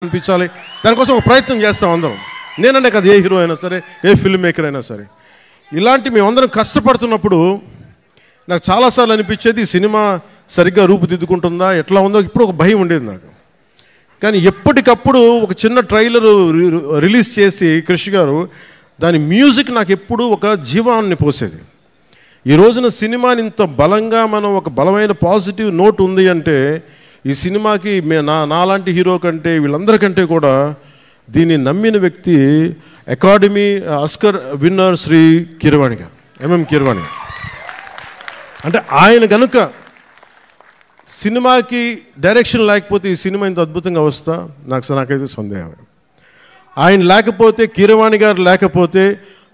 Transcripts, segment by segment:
అనిపించాలి. దానికోసం ఒక ప్రయత్నం చేస్తాం అందరం. నేనంటే కదా, ఏ హీరో అయినా సరే, ఏ ఫిల్మ్ మేకర్ అయినా సరే, ఇలాంటి మేమందరం కష్టపడుతున్నప్పుడు నాకు చాలాసార్లు అనిపించేది ఈ సినిమా సరిగ్గా రూపుదిద్దుకుంటుందా, ఎట్లా ఉందో ఇప్పుడు ఒక భయం ఉండేది నాకు. కానీ ఎప్పటికప్పుడు ఒక చిన్న ట్రైలరు రిలీజ్ చేసి కృషి గారు దాని మ్యూజిక్ నాకు ఎప్పుడు ఒక జీవాన్ని పోసేది. ఈ రోజున సినిమాని ఇంత బలంగా మనం ఒక బలమైన పాజిటివ్ నోట్ ఉంది అంటే ఈ సినిమాకి నాలాంటి హీరో కంటే వీళ్ళందరికంటే కూడా దీన్ని నమ్మిన వ్యక్తి academy Oscar winner Shri Keeravani గారు, ఎంఎం కీరవాణి గారు. అంటే ఆయన కనుక సినిమాకి డైరెక్షన్ లేకపోతే ఈ సినిమా ఇంత అద్భుతంగా వస్తా నాకైతే సందేహం. ఆయన లేకపోతే, కీరవాణి గారు లేకపోతే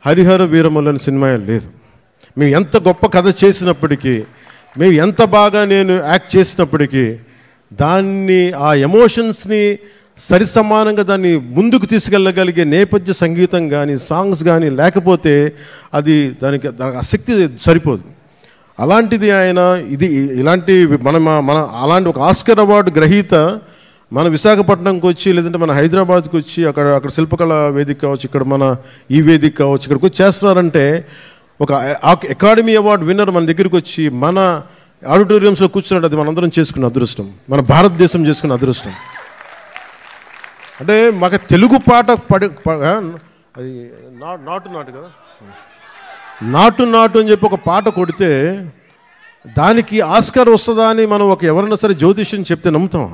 హరిహర వీరమల్లు అనే సినిమా లేదు. మేము ఎంత గొప్ప కథ చేసినప్పటికీ, మేము ఎంత బాగా నేను యాక్ట్ చేసినప్పటికీ దాన్ని ఆ ఎమోషన్స్ని సరిసమానంగా దాన్ని ముందుకు తీసుకెళ్ళగలిగే నేపథ్య సంగీతం కానీ సాంగ్స్ కానీ లేకపోతే అది దానికి ఆ శక్తి సరిపోదు. అలాంటిది ఆయన ఇలాంటి మన అలాంటి ఒక ఆస్కర్ అవార్డు గ్రహీత మన విశాఖపట్నంకి వచ్చి, లేదంటే మన హైదరాబాద్కి వచ్చి అక్కడ శిల్పకళ వేదిక కావచ్చు, ఇక్కడ మన ఈ వేదిక కావచ్చు, ఇక్కడికి వచ్చి చేస్తున్నారంటే ఒక అకాడమీ అవార్డు విన్నర్ మన దగ్గరికి వచ్చి మన ఆడిటోరియంస్లో కూర్చున్నట్టు అది మనందరం చేసుకున్న అదృష్టం, మన భారతదేశం చేసుకున్న అదృష్టం. అంటే మాకు తెలుగు పాట అది నాటు కదా, నాటు అని చెప్పి ఒక పాట కొడితే దానికి ఆస్కార్ వస్తుందా అని మనం ఎవరైనా సరే జ్యోతిష్యం చెప్తే నమ్ముతాం.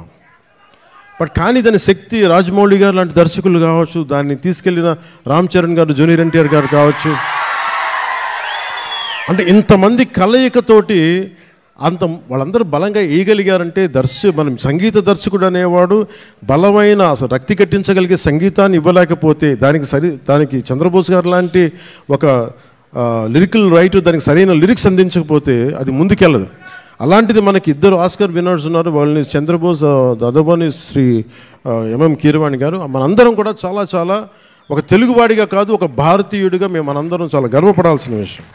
బట్ కానీ దాని శక్తి రాజమౌళి గారు లాంటి దర్శకులు కావచ్చు, దాన్ని తీసుకెళ్ళిన రామ్ చరణ్ గారు, జూనియర్ ఎన్టీఆర్ గారు కావచ్చు, అంటే ఇంతమంది కలయికతోటి వాళ్ళందరూ బలంగా వేయగలిగారంటే మనం సంగీత దర్శకుడు అనేవాడు బలమైన అసలు రక్తి కట్టించగలిగే సంగీతాన్ని ఇవ్వలేకపోతే దానికి చంద్రబోస్ గారు లాంటి ఒక లిరికల్ రైటర్ దానికి సరైన లిరిక్స్ అందించకపోతే అది ముందుకెళ్ళదు. అలాంటిది మనకి ఇద్దరు ఆస్కర్ విన్నర్స్ ఉన్నారు. వాళ్ళని చంద్రబోస్, అదవని శ్రీ ఎంఎం కీరవాణి గారు. మనందరం కూడా చాలా చాలా ఒక తెలుగువాడిగా కాదు, ఒక భారతీయుడిగా మనందరం చాలా గర్వపడాల్సిన విషయం.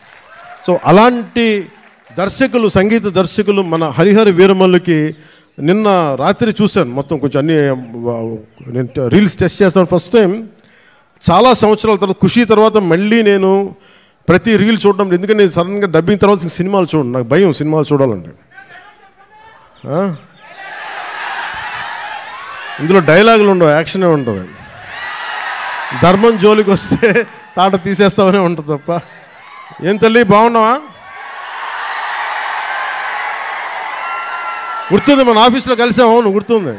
సో అలాంటి దర్శకులు, సంగీత దర్శకులు మన హరిహర వీరమల్లుకి నిన్న రాత్రి చూశాను మొత్తం, కొంచెం అన్ని నేను రీల్స్ టెస్ట్ చేస్తాను ఫస్ట్ టైం చాలా సంవత్సరాల తర్వాత. ఖుషి తర్వాత మళ్ళీ నేను ప్రతి రీల్ చూడడం, ఎందుకంటే నేను సడన్గా డబ్బింగ్ తర్వాత సినిమాలు చూడండి, నాకు భయం సినిమాలు చూడాలంటే. ఇందులో డైలాగులు ఉండవు, యాక్షనే ఉంటుంది. ధర్మం జోలికి వస్తే తాట తీసేస్తామనే ఉంటుంది తప్ప. ఏం తల్లి బాగున్నావా? గుర్తుంది, మన ఆఫీస్లో కలిసాము. అవును గుర్తుంది.